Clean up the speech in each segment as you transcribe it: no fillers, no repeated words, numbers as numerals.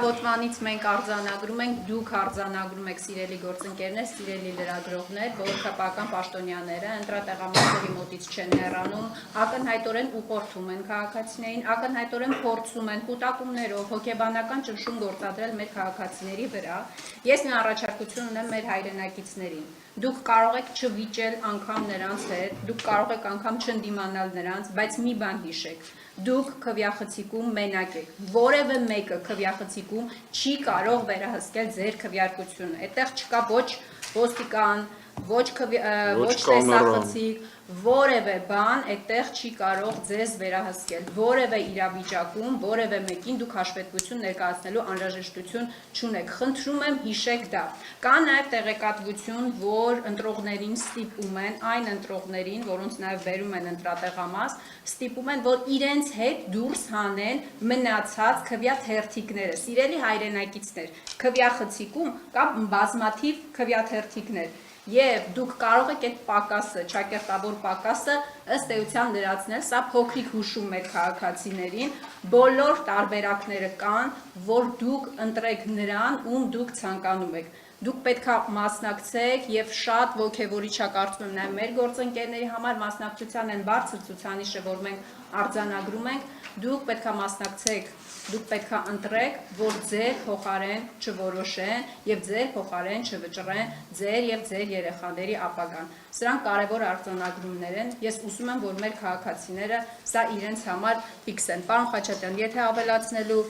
առավոտվանից մենք արձանագրում ենք, դուք արձանագրում եք սիրելի գործընկերներ, սիրելի լրագրողներ, բողոքապահական պաշտոնյաները, ընտրատեղամասերի մոտից չեն հեռանում, ակնհայտորեն ուղղորդում են քաղաքացիներին, ակնհայտորեն փորձում են կուտակումներով, հոգեբանական ճնշում գործադրել մեր քաղաքացիների վրա։ Ես մի առաջարկություն ունեմ մեր հայրենակիցներին։ Դուք կարող եք չվիճել անգամ նրանց հետ, դուք կարող եք անգամ չընդդիմանալ նրանց, բայց մի բան հիշեք, դուք քվեախցիկում մենակ եք, որևէ մեկը քվեախցիկում չի կարող վերահսկել ձեր քվեարկությունը, այդտեղ չկա ոչ ոստիկան, ոչ տեսախցիկ, որևէ բան այդտեղ չի կարող ձեզ վերահսկել, որևէ իրավիճակում, որևէ մեկին դուք հաշվետվություն ներկայացնելու անհրաժեշտություն չունեք, խնդրում եմ հիշեք դա։ Կա նաև տեղեկատվություն, որ ընտրողներին ստիպում են, այն ընտրողներին, որոնց նաև բերում են ընտրատեղամաս, ստիպում են, որ իրենց հետ դուրս հանեն մնացած քվեաթերթիկները։ Սիրելի հայրենակիցներ, քվեախցիկում կա բազմաթիվ քվեաթերթիկներ։ Եվ դուք կարող եք այդ պակասը, ճակերտավոր պակասը ըստ էության լրացնել, սա փոքրիկ հուշում մեր քաղաքացիներին, բոլոր տարբերակները կան, որ դուք ընտրեք նրան, ում դուք ցանկանում եք։ Դուք պետք է մասնակցեք եւ շատ ոգևորիչ է կարծում եմ նաեւ մեր գործընկերների համար մասնակցության են բարձր ցուցանիշը, որ մենք արձանագրում ենք, դուք պետք է մասնակցեք, դուք պետք է ընտրեք, որ ձեր փոխարեն չորոշեն եւ ձեր փոխարեն չվճռեն ձեր եւ ձեր երեխաների ապագան։ Սրանք կարևոր արձանագրումներ են։ Ես ուզում եմ, որ մեր քաղաքացիները սա իրենց համար ֆիքսեն։ Պարոն Խաչատրյան, եթե ավելացնելու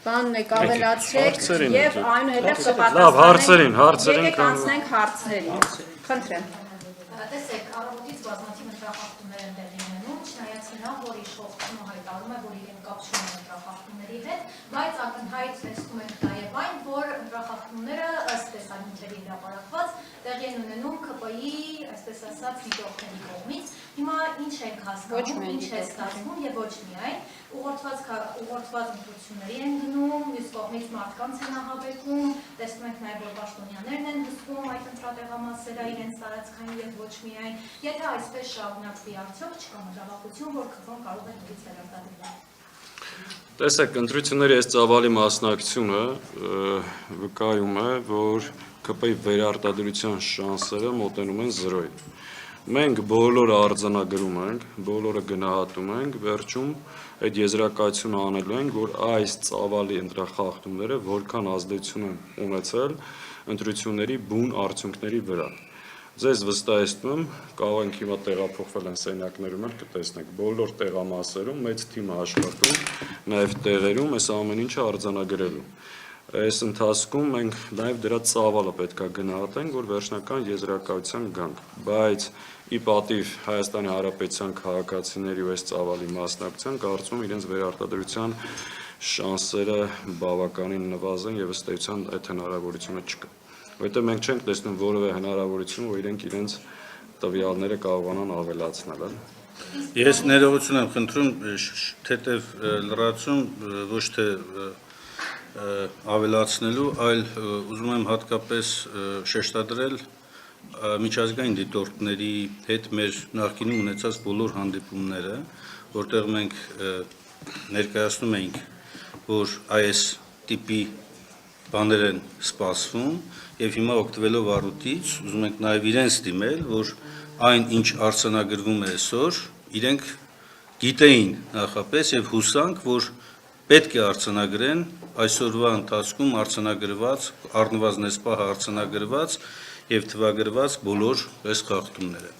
բան եք ավելացրեք եւ այնուհետեւ կպատասխանենք։ Եկեք անցնենք հարցերին։ Խնդրեմ։ Տեսեք, առավոտից բազմաթիվ ընտրախախտումներ են տեղի ունենում, չնայած նրան, որ իշխողությունը հայտարարում է, որ իրեն կապ չունի ընտրախախտումների հետ, բայց ակնհայտ տեսնում ենք նաև այն, որ ընտրախախտումները ըստ տեսանյութերի հրապարակված տեղի են ունենում ԿՊ-ի, այսպես ասած, դիտորդների կողմից։ Հիմա ինչ ենք հասկանում, ինչ է ստացվում եւ ոչ միայն ուղղորդված ընտրությունների են գնում, մյուս կողմից մարդկանց են ահաբեկում, տեսնում ենք նաև որ պաշտոնյաներն են հսկում այդ ընտրատեղամասերը իրենց տարածքային եւ ոչ միայն։ Եթե այսպես շարունակվի, արդյոք չկա մտավախություն, որ ԿՊ-ն կարող է նորից վերարտադրվել։ Տեսեք, ընտրությունների այս ծավալի մասնակցությունը վկայում է, որ ԿՊ-ի վերարտադրության շանսերը մոտենում են 0-ին։ Մենք բոլորը արձանագրում ենք, բոլորը գնահատում ենք, վերջում այդ եզրակացությունը անելու ենք, որ այս ծավալի ընտրախախտումները որքան ազդեցություն են ունեցել ընտրությունների բուն արդյունքների վրա։ Ձեզ վստահեցնում եմ, կարող ենք հիմա տեղափոխվել են սենյակներում էլ կտեսնեք, բոլոր տեղամասերում մեծ թիմ է աշխատում, նաև տեղերում այս ամեն ինչը արձանագրելու։ Այս ընթացքում մենք նաև դրա ծավալը պետք է գնահատենք, որ վերջնական եզրակացության գանք, բայց ի պատիվ Հայաստանի Հանրապետության քաղաքացիների ու այս ծավալի մասնակցության կարծում իրենց վերարտադրության շանսերը բավականին նվազեն եւ ըստ էության այդ հնարավորությունը չկա։ Որտեղ մենք չենք տեսնում որևէ հնարավորություն, որ իրենք իրենց տվյալները կարողանան ավելացնել։ Ես ներողություն եմ խնդրում, թեթև լրացում ոչ թե ավելացնելու, այլ ուզում եմ հատկապես շեշտադրել միջազգային դիտորդների հետ մեր նախկինում ունեցած բոլոր հանդիպումները, որտեղ մենք ներկայացնում էինք, որ այս տիպի բաներ են սպասվում եւ հիմա օգտվելով առուտից ուզում ենք նաեւ իրենց դիմել, որ այն ինչ արձանագրվում է այսօր, իրենք գիտեին նախապես եւ հուսանք, որ պետք է արձանագրեն այսօրվա ընթացքում արձանագրված, առնվազն այս պահը արձանագրված եւ թվագրված բոլոր այս խախտումները։